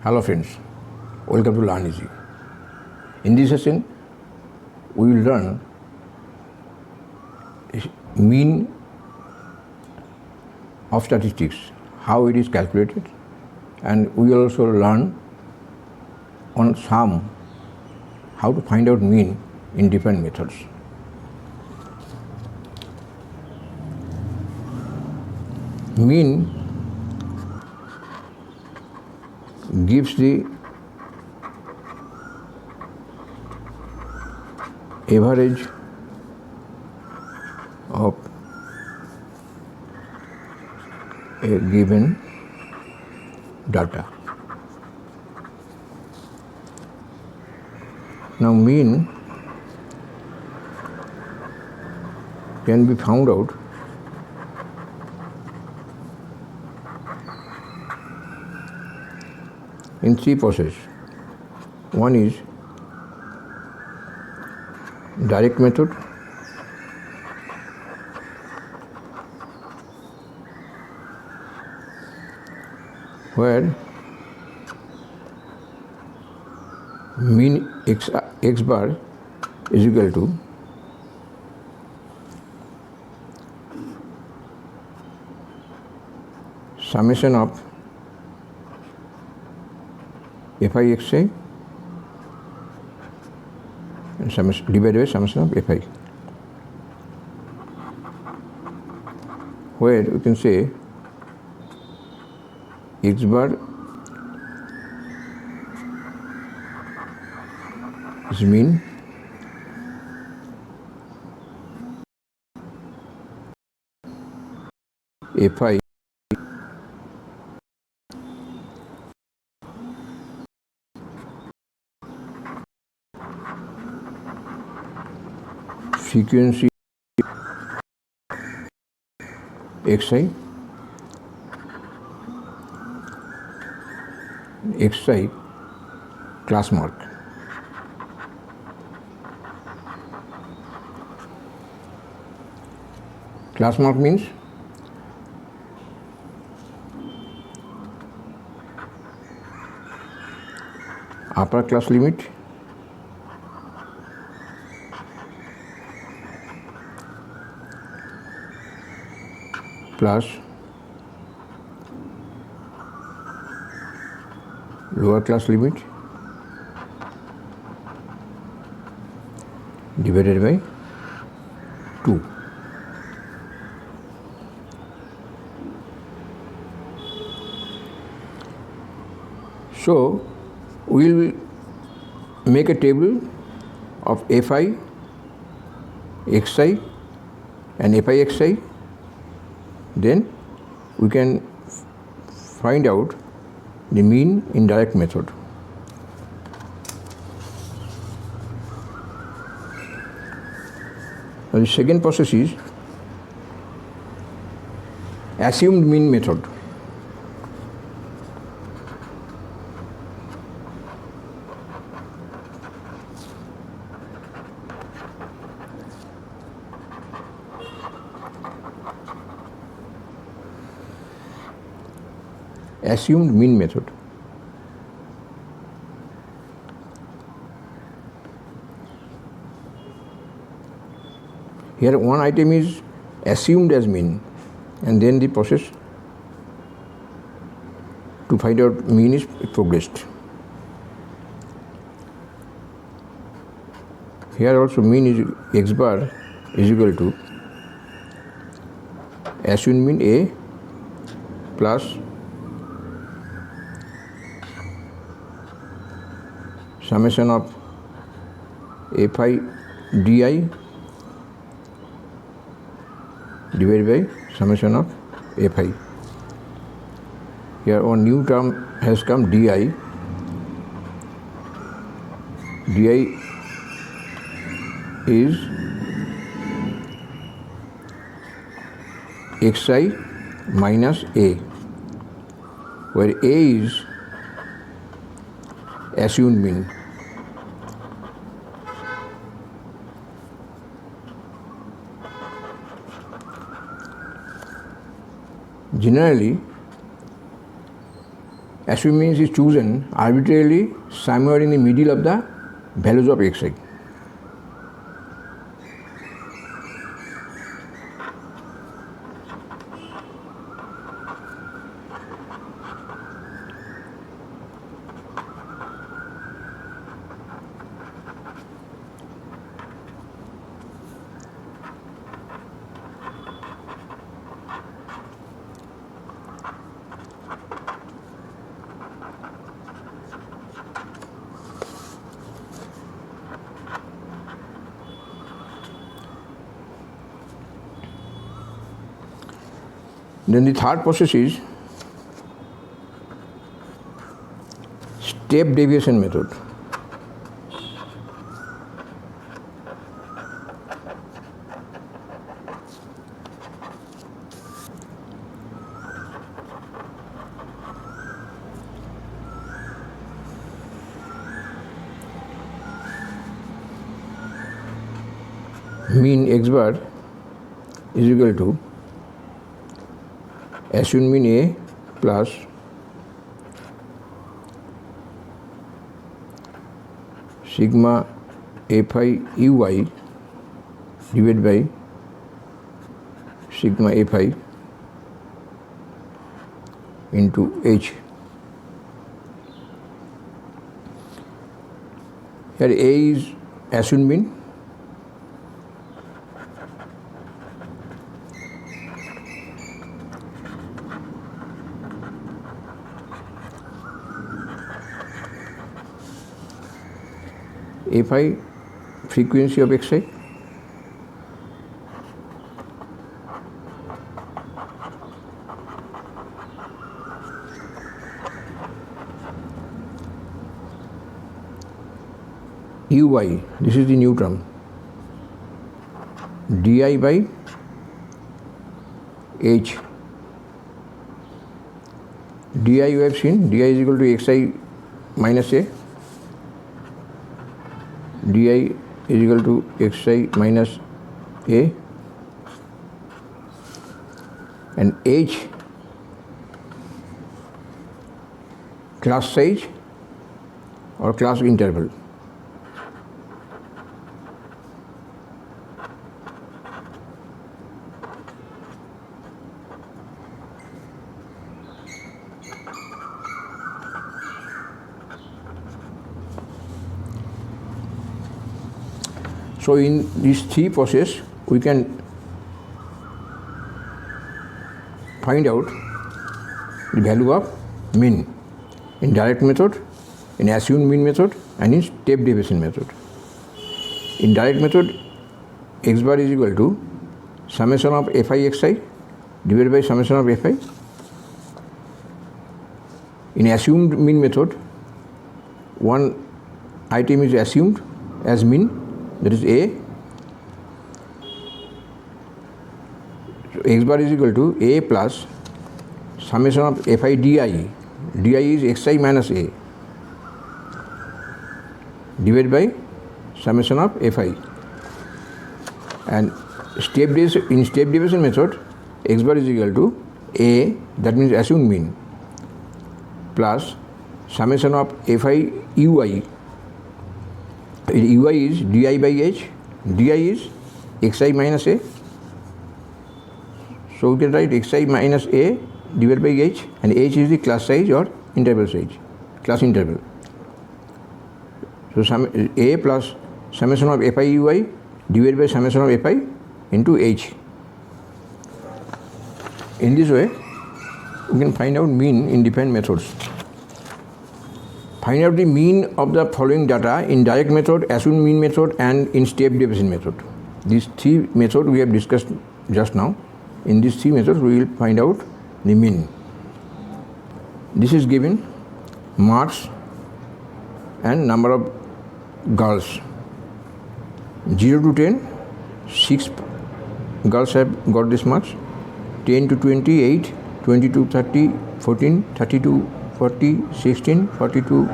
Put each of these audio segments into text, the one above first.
Hello friends, welcome to Learn Easy. In this session, we will learn mean of statistics, how it is calculated, and we will also learn on some how to find out mean in different methods. Mean gives the average of a given data. Now mean can be found out in three processes. One is direct method, where mean x bar is equal to summation of fi xi and summation divided by summation of fi, where we can say x bar is mean, fi frequency xi, xi class mark. Class mark means upper class limit plus lower class limit divided by 2. So we will make a table of fi xi and fi xi. Then we can find out the mean in direct method. Now the second process is assumed mean method. Assumed mean method. Here one item is assumed as mean, and then the process to find out mean is progressed. Here also mean is x bar is equal to assumed mean a plus summation of fi di divided by summation of fi. Here one new term has come di. Di is xi minus a, where a is assumed mean. Generally, assumed means is chosen arbitrarily somewhere in the middle of the values of xi. Then the third process is step deviation method. Mean x bar is equal to assumed mean A plus sigma fi uy divided by sigma fi into h. Here A is assumed mean, fi frequency of xi, uy, this is the new term, di by h. Di you have seen, di is equal to xi minus a, di is equal to xi minus a, and h class size or class interval. So in these three process, we can find out the value of mean in direct method, in assumed mean method, and in step deviation method. In direct method, x bar is equal to summation of fi xi divided by summation of fi. In assumed mean method, one item is assumed as mean, that is A. So x bar is equal to A plus summation of fi di. Di is xi minus A divided by summation of fi. And in step deviation method, x bar is equal to A, that means assumed mean, plus summation of fi uy. Uy is di by h, di is xi minus a. So we can write xi minus a divided by h, and h is the class size or interval size, class interval. So a plus summation of fi uy divided by summation of fi into h. In this way, we can find out mean in different methods. Find out the mean of the following data in direct method, assumed mean method, and in step deviation method. These three methods we have discussed just now. In these three methods, we will find out the mean. This is given marks and number of girls. 0 to 10, 6 girls have got this marks. 10 to 28, 20 to 30, 14, 30 to 40, 16, 40 to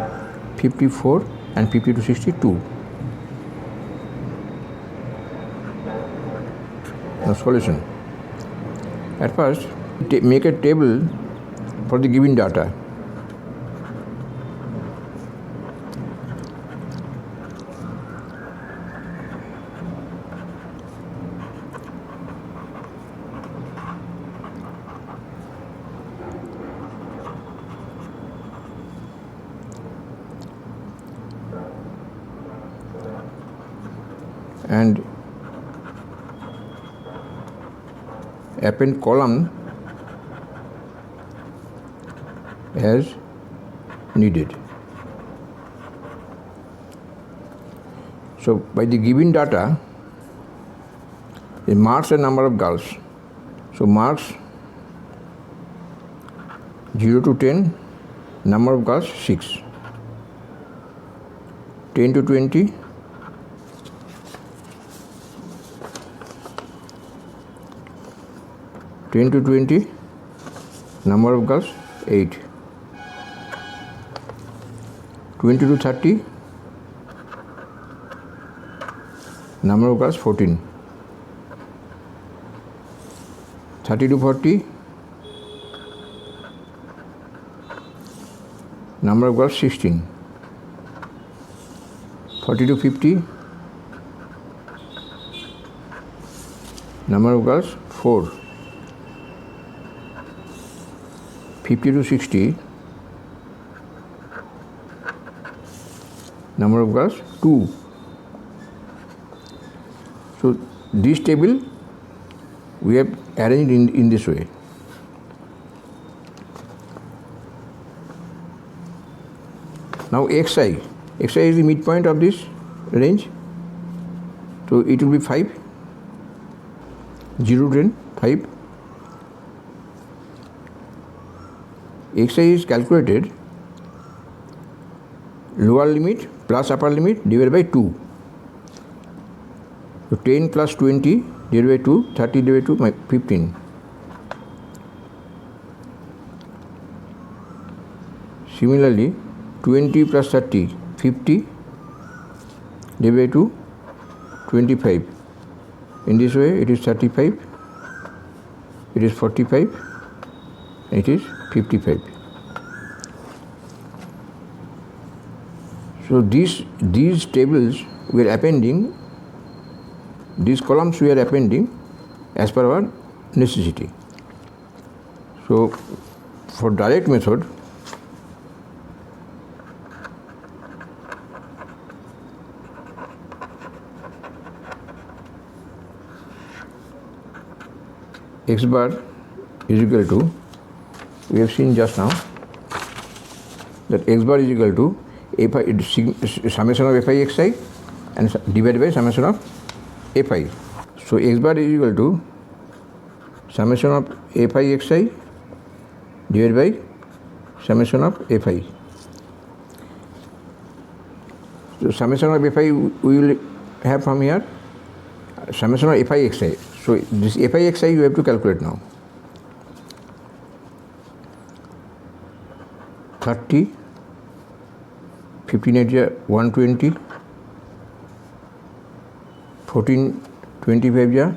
54, and 50 to 62. Now solution. At first, make a table for the given data. and append column as needed. So by the given data, the marks and number of girls. So marks 0 to 10, number of girls 6. 10 to 20, 10 to 20, number of girls 8. 20 to 30, number of girls 14. 30 to 40, number of girls 16. 40 to 50, number of girls 4. 50 to 60, number of girls 2. So this table we have arranged in this way. Now xi is the midpoint of this range, so it will be 5, 0 to 10, 5. Xi is calculated lower limit plus upper limit divided by 2. So 10 plus 20 divided by 2, 30 divided by 2, 15. Similarly, 20 plus 30, 50 divided by 2, 25. In this way, it is 35, it is 45, it is 55. So these tables we are appending, these columns we are appending as per our necessity. So for direct method, x bar is equal to, we have seen just now that x bar is equal to summation of fi xi and divided by summation of fi. So x bar is equal to summation of fi xi divided by summation of fi. So summation of fi we will have from here summation of fi xi. So this fi xi you have to calculate now. 30, 15 is 120, 14, 25 is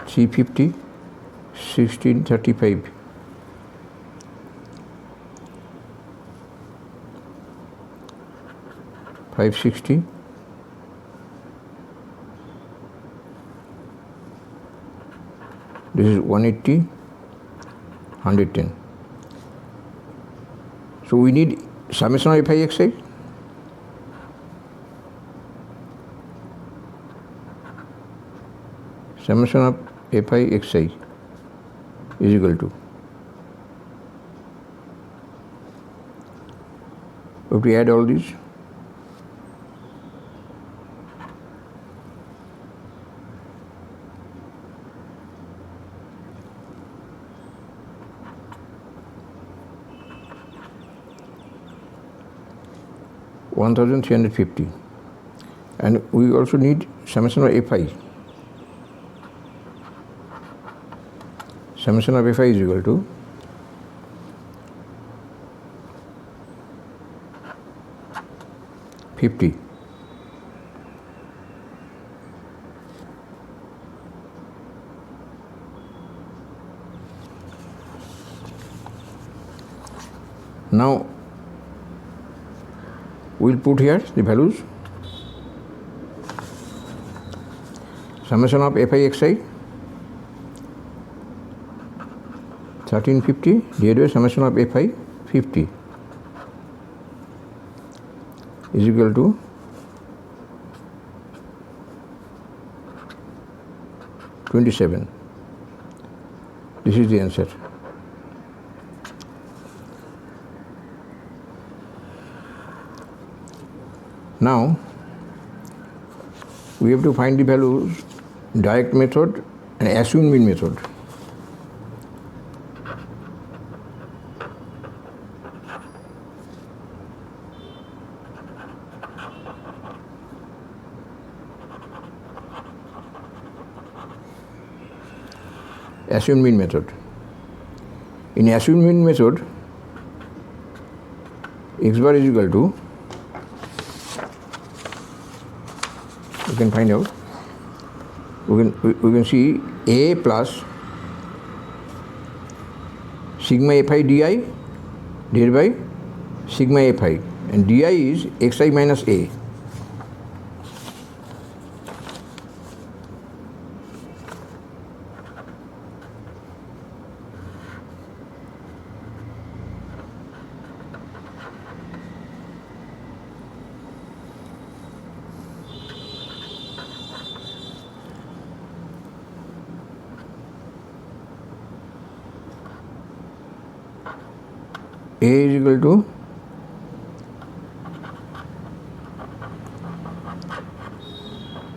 350, 16, 35. $560, this is 180, 110. So we need summation of fi xi. Summation of fi xi is equal to, we have to add all these. $1,350, and we also need summation of fi. Summation of fi is equal to $50. Now we will put here the values. Summation of fi xi 1350 divided by summation of fi 50. is equal to (27). This is the answer. Now we have to find the values direct method and assumed mean method. Assumed mean method. In assumed mean method, x bar is equal to, you can find out, we can see a plus sigma fi di divided by sigma fi, and di is xi minus a. A is equal to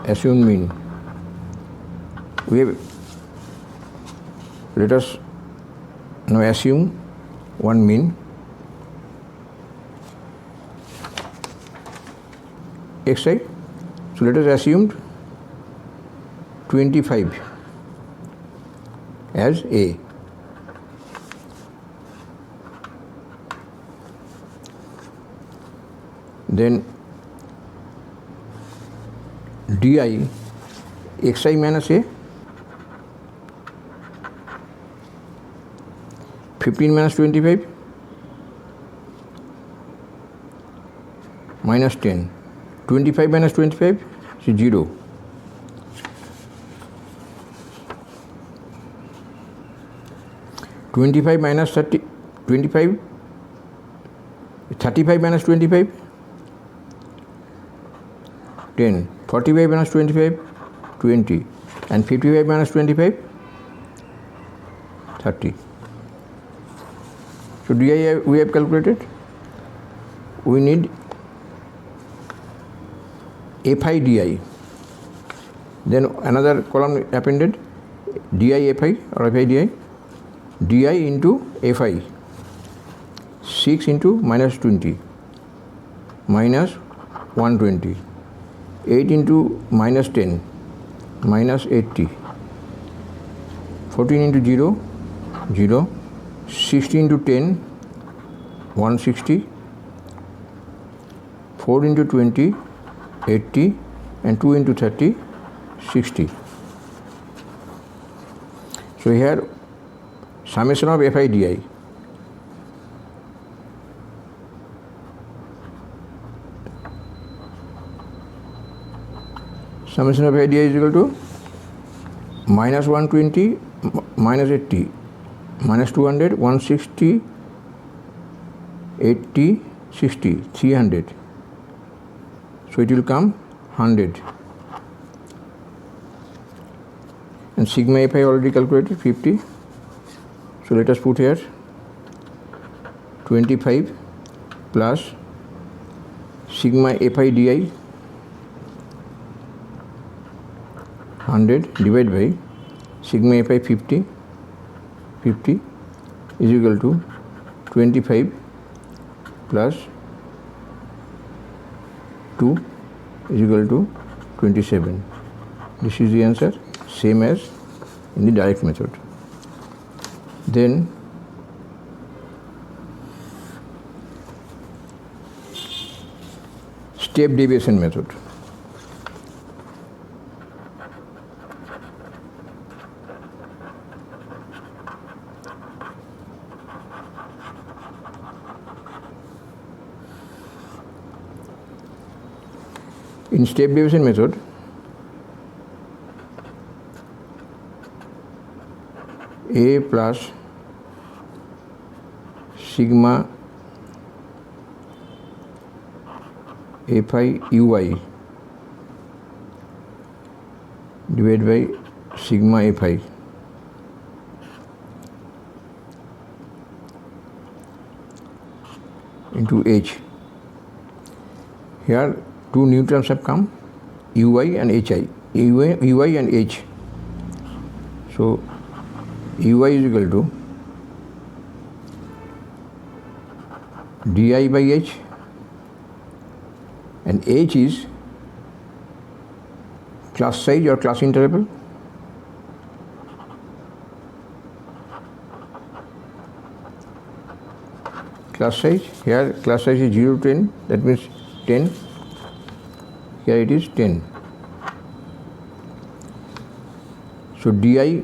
assumed mean. We have, let us now assume one mean xi. So let us assume 25 as a. Then di xi minus a, 15 minus 25 minus 10, 25 minus 25 is 0. (25 minus 30, 25, 35 minus 25, 10, 45 minus 25, 20, and 55 minus 25, 30. So di we have calculated. We need fi di. Then another column appended di fi or fi di. Di into fi, 6 into minus 20 minus 120, 8 into minus 10 minus 80, 14 into 0 0, 16 into 10 160, 4 into 20 80, and 2 into 30 60. So here summation of fi di. Summation of fi di is equal to minus 120 minus 80 minus 200, 160, 80, 60, 300. So it will come 100. And sigma fi already calculated, 50. So let us put here 25 plus sigma fi di 100 divided by sigma fi 50 is equal to 25 plus 2 is equal to 27. This is the answer, same as in the direct method. Then step deviation method. In step deviation method, a plus sigma Fi ui divided by sigma Fi into H. Here two new terms have come, ui and hi, ui and h. So ui is equal to di by h, and h is class size or class interval. Class size, here class size is 0 to 10, that means 10, here it is 10. So di,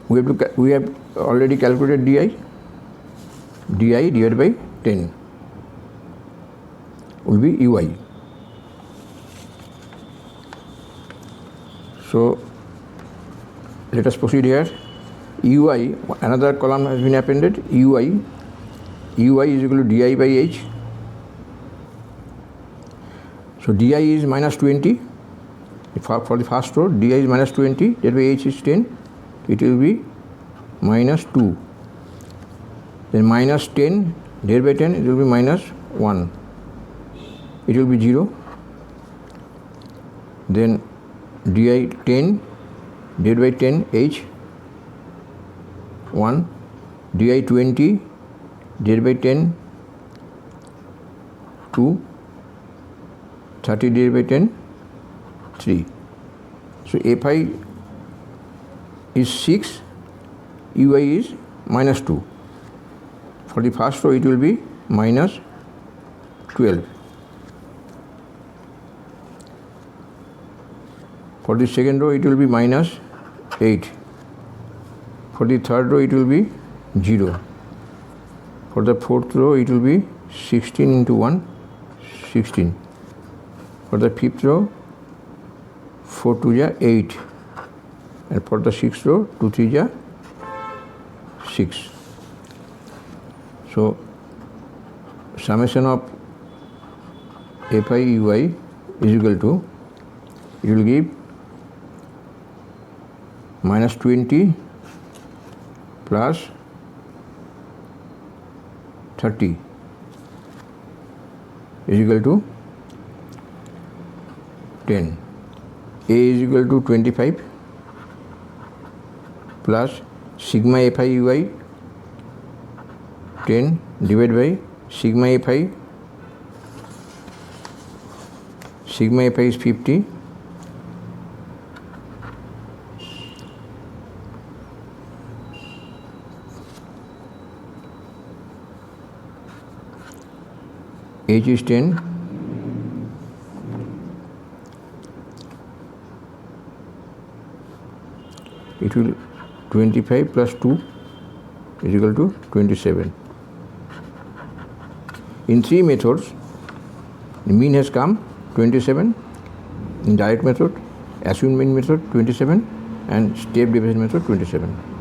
we have already calculated di divided by 10 will be ui. So let us proceed here. ui, another column has been appended, ui is equal to di by h. So di is minus 20. For the first row, di is minus 20, that by h is 10, it will be minus 2. Then minus 10 divided by 10, it will be minus 1. It will be 0. Then di 10 divided by 10, h 1. di 20 divided by 10, 2. 30 divided by 10, 3. So Fi is 6, ui is minus 2. For the first row it will be minus 12. For the second row it will be minus 8. For the third row it will be 0. For the fourth row it will be 16 into 1, 16. For the fifth row, 4 2 ja 8, and for the sixth row, 2 3 ja 6. So summation of Fi ui is equal to, it will give minus 20 plus 30 is equal to 10. A is equal to 25 plus sigma Fi ui 10 divided by sigma Fi is 50. H is 10. It will 25 plus 2 is equal to 27. In three methods, the mean has come 27, in direct method, assumed mean method 27, and step deviation method 27.